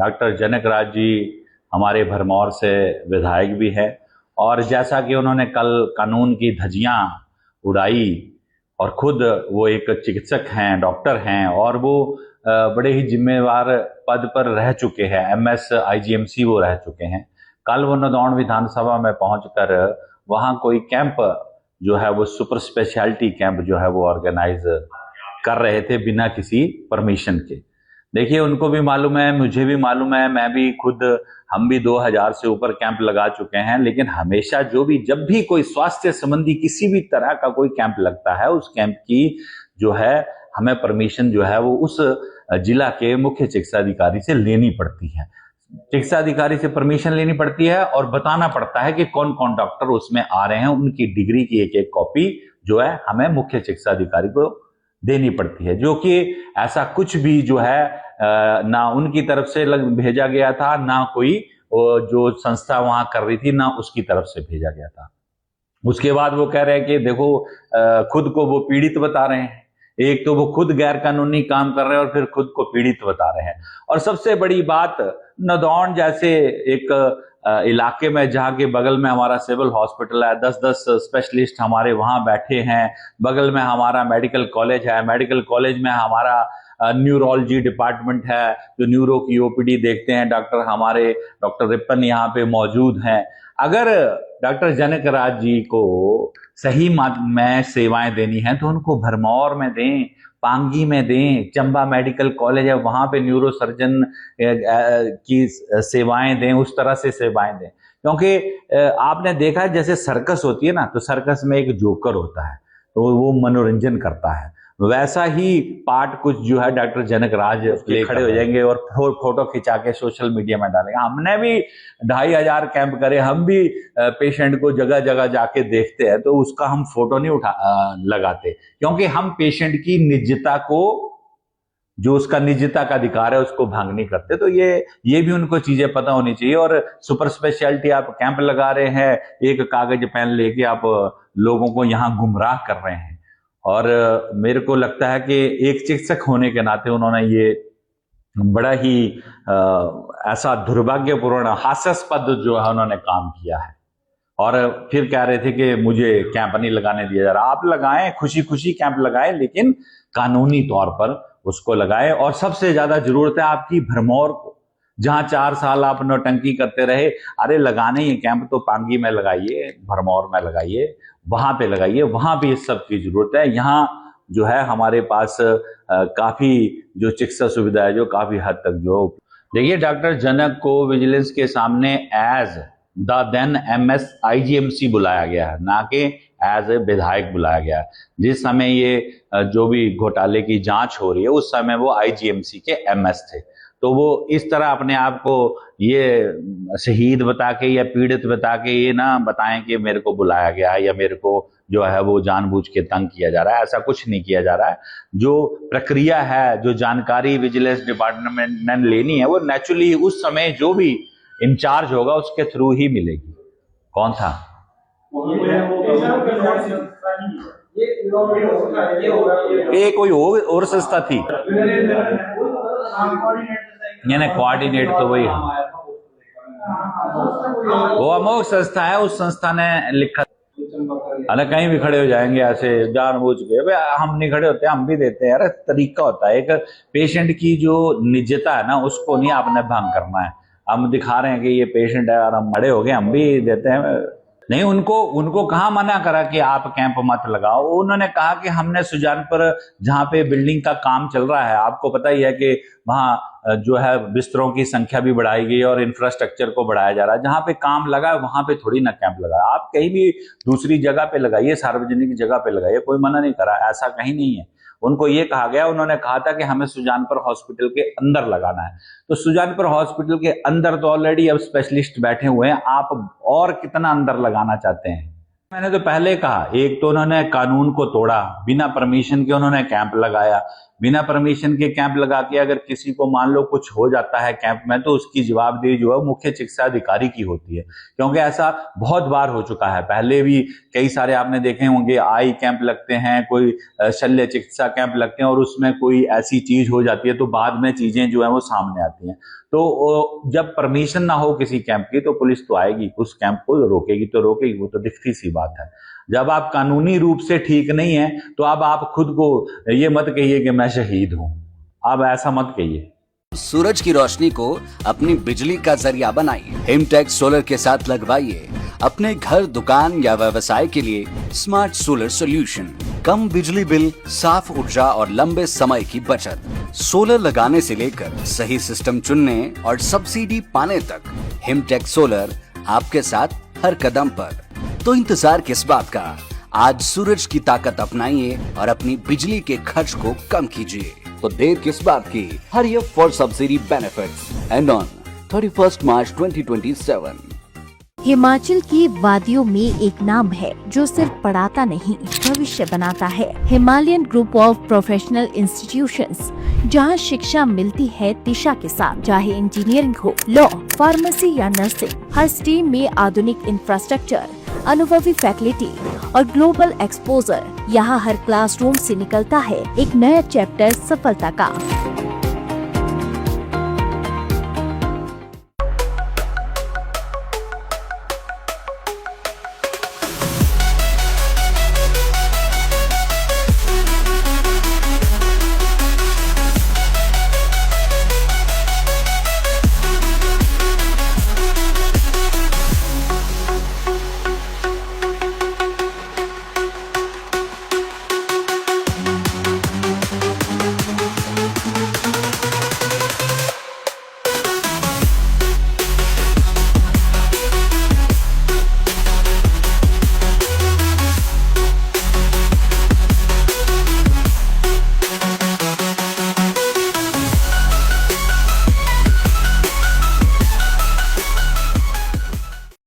Doctor जनक राज जी हमारे भरमौर से विधायक भी है, और जैसा कि उन्होंने कल कानून की धज्जियां उड़ाई, और खुद वो एक चिकित्सक हैं, डॉक्टर हैं, और वो बड़े ही जिम्मेवार पद पर रह चुके हैं, MS IGMC वो रह चुके हैं। कल वो नदौन विधानसभा में पहुंचकर वहां कोई कैंप जो है वो सुपर स्पेशलिटी कैंप जो है वो ऑर्गेनाइज कर रहे थे बिना किसी परमिशन के। देखिए, उनको भी मालूम है, मुझे भी मालूम है, मैं भी खुद, हम भी 2000 से ऊपर कैंप लगा चुके हैं, लेकिन हमेशा जब भी कोई स्वास्थ्य संबंधी किसी भी तरह का कोई कैंप लगता है, उस कैंप की जो है हमें परमिशन जो है वो उस जिला के मुख्य चिकित्सा अधिकारी से लेनी पड़ती है। चिकित्सा अधिकारी से परमिशन लेनी पड़ती है और बताना पड़ता है कि कौन कौन डॉक्टर उसमें आ रहे हैं, उनकी डिग्री की एक एक कॉपी जो है हमें मुख्य चिकित्सा अधिकारी को देनी पड़ती है, जो कि ऐसा कुछ भी जो है ना उनकी तरफ से भेजा गया था, ना कोई जो संस्था वहां कर रही थी ना उसकी तरफ से भेजा गया था। उसके बाद वो कह रहे हैं कि देखो, खुद को वो पीड़ित बता रहे हैं। एक तो वो खुद गैर कानूनी काम कर रहे हैं और फिर खुद को पीड़ित बता रहे हैं। और सबसे बड़ी बात, नदौन जैसे एक इलाके में जहाँ के बगल में हमारा सिविल हॉस्पिटल है, 10-10 स्पेशलिस्ट हमारे वहां बैठे हैं, बगल में हमारा मेडिकल कॉलेज है, मेडिकल कॉलेज में हमारा न्यूरोलॉजी डिपार्टमेंट है, जो न्यूरो की OPD देखते हैं डॉक्टर, हमारे डॉक्टर रिपन यहाँ पे मौजूद हैं। अगर डॉक्टर जनक राज जी को सही में सेवाएं देनी है तो उनको भरमौर में दें, पांगी में दें, चंबा मेडिकल कॉलेज है वहां पे न्यूरो सर्जन की सेवाएं दें, उस तरह से सेवाएं दें। क्योंकि आपने देखा है जैसे सर्कस होती है ना, तो सर्कस में एक जोकर होता है तो वो मनोरंजन करता है, वैसा ही पार्ट कुछ जो है डॉक्टर जनक राज खड़े हो जाएंगे और फोटो खिंचा के सोशल मीडिया में डालेंगे। हमने भी 2500 कैंप करे, हम भी पेशेंट को जगह जगह जाके देखते हैं, तो उसका हम फोटो नहीं लगाते, क्योंकि हम पेशेंट की निजता को, जो उसका निजता का अधिकार है, उसको भंग नहीं करते। तो ये भी उनको चीजें पता होनी चाहिए। और सुपर स्पेशलिटी आप कैंप लगा रहे हैं, एक कागज पेन लेके आप लोगों को यहाँ गुमराह कर रहे हैं। और मेरे को लगता है कि एक चिकित्सक होने के नाते उन्होंने ये बड़ा ही ऐसा दुर्भाग्यपूर्ण, हास्यास्पद जो है उन्होंने काम किया है। और फिर कह रहे थे कि मुझे कैंप नहीं लगाने दिया जा रहा। आप लगाएं, खुशी खुशी कैंप लगाएं, लेकिन कानूनी तौर पर उसको लगाएं। और सबसे ज्यादा जरूरत है आपकी भरमौर को, जहां 4 साल आप नौटंकी करते रहे। अरे लगाने ये कैंप तो पांगी में लगाइए, भरमौर में लगाइए, वहां पे लगाइए, वहां भी इस सब की जरूरत है। यहाँ जो है हमारे पास काफी जो चिकित्सा सुविधा है जो काफी हद तक जो, देखिए डॉक्टर जनक को विजिलेंस के सामने as the then MS IGMC बुलाया गया है, ना कि एज ए विधायक बुलाया गया है। जिस समय ये जो भी घोटाले की जांच हो रही है उस समय वो IGMC के MS थे। तो वो इस तरह अपने आप को ये शहीद बता के या पीड़ित बता के ये ना बताएं कि मेरे को बुलाया गया है या मेरे को जो है वो जानबूझ के तंग किया जा रहा है। ऐसा कुछ नहीं किया जा रहा है। जो प्रक्रिया है, जो जानकारी विजिलेंस डिपार्टमेंट ने लेनी है, वो नेचुरली उस समय जो भी इंचार्ज होगा उसके थ्रू ही मिलेगी। कौन था? ये कोई और संस्था थी, यानी कोऑर्डिनेट तो वही है, वो अमोघ संस्था है। उस संस्था ने लिखा, अरे कहीं भी खड़े हो जाएंगे ऐसे जानबूझ के। हम नहीं खड़े होते, हम भी देते हैं। अरे तरीका होता है, एक पेशेंट की जो निजता है ना उसको नहीं आपने भंग करना है। हम दिखा रहे हैं कि ये पेशेंट है और हम खड़े हो गए, हम भी देते हैं। नहीं, उनको कहाँ मना करा कि आप कैंप मत लगाओ। उन्होंने कहा कि हमने सुजानपुर जहाँ पे बिल्डिंग का काम चल रहा है, आपको पता ही है कि वहाँ जो है बिस्तरों की संख्या भी बढ़ाई गई और इंफ्रास्ट्रक्चर को बढ़ाया जा रहा है। जहाँ पे काम लगा है वहां पे थोड़ी ना कैंप लगा। आप कहीं भी दूसरी जगह पे लगाइए, सार्वजनिक जगह पे लगाइए, कोई मना नहीं करा, ऐसा कहीं नहीं है। उनको ये कहा गया, उन्होंने कहा था कि हमें सुजानपुर हॉस्पिटल के अंदर लगाना है। तो सुजानपुर हॉस्पिटल के अंदर तो ऑलरेडी अब स्पेशलिस्ट बैठे हुए हैं, आप और कितना अंदर लगाना चाहते हैं? मैंने तो पहले कहा, एक तो उन्होंने कानून को तोड़ा, बिना परमिशन के उन्होंने कैंप लगाया। बिना परमिशन के कैंप लगा के अगर किसी को मान लो कुछ हो जाता है कैंप में, तो उसकी जवाबदेही जो है मुख्य चिकित्सा अधिकारी की होती है, क्योंकि ऐसा बहुत बार हो चुका है। पहले भी कई सारे आपने देखे होंगे आई कैंप लगते हैं, कोई शल्य चिकित्सा कैंप लगते हैं, और उसमें कोई ऐसी चीज हो जाती है तो बाद में चीजें जो है वो सामने आती हैं। तो जब परमिशन ना हो किसी कैंप की तो पुलिस तो आएगी, उस कैंप को रोकेगी तो रोकेगी, वो तो दिखती सी बात है। जब आप कानूनी रूप से ठीक नहीं है तो अब आप खुद को ये मत कहिए कि मैं शहीद हूं, अब ऐसा मत कहिए। सूरज की रोशनी को अपनी बिजली का जरिया बनाइए। हिमटेक सोलर के साथ लगवाइए अपने घर, दुकान या व्यवसाय के लिए स्मार्ट सोलर सॉल्यूशन। कम बिजली बिल, साफ ऊर्जा और लंबे समय की बचत। सोलर लगाने से लेकर सही सिस्टम चुनने और सब्सिडी पाने तक, हिमटेक सोलर आपके साथ हर कदम पर। तो इंतजार किस बात का? आज सूरज की ताकत अपनाइए और अपनी बिजली के खर्च को कम कीजिए। तो देर किस बात की? Hurry up for subsidy benefits and on 31 मार्च 2027। हिमाचल की वादियों में एक नाम है जो सिर्फ पढ़ाता नहीं, भविष्य बनाता है। Himalayan group of professional institutions, जहां शिक्षा मिलती है दिशा के साथ। चाहे इंजीनियरिंग हो, लॉ, फार्मेसी या नर्सिंग, हर स्ट्रीम में आधुनिक इंफ्रास्ट्रक्चर, अनुभवी फैकल्टी और ग्लोबल एक्सपोजर। यहाँ हर क्लासरूम से निकलता है एक नया चैप्टर सफलता का।